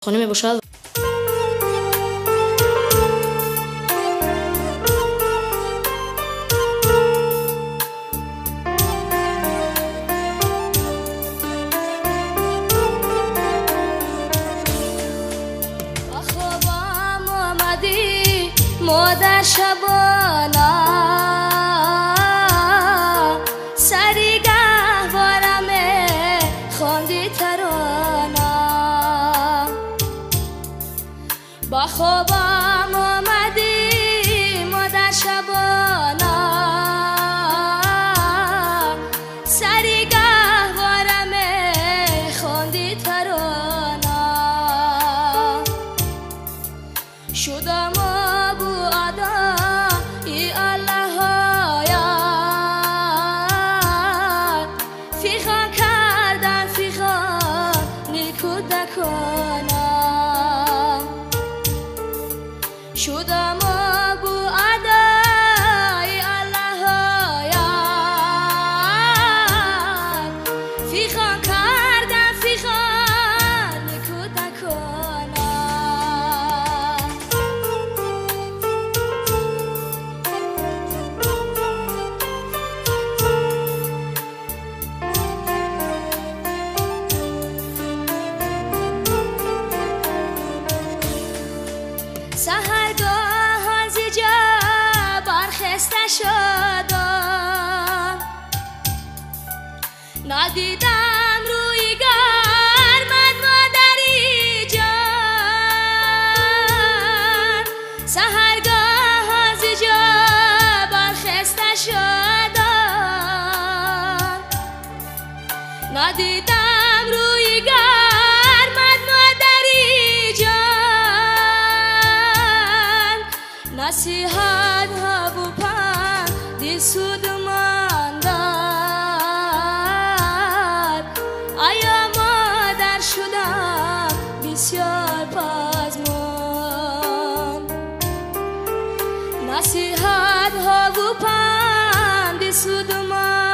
خانه باشد. مادر شبانا سری گهوارمه خواندی ترانا با خوابم آمدی مادر شبانا سری گهوارمه خواندی ترانا شدم شدم ابو ادای الله یاد فیخان کردم فیخان نکودکانا سحرگاه زیجا برخسته شدم ندیدم روی گرمت مادری جان سحرگاه زیجا برخسته شدم ندیدم روی گرمت مادری جان نصیحت ها و پند دی سود ماندد آیا مادر شدم بسیار پزمان نصیحت ها و پند دی سود ماندد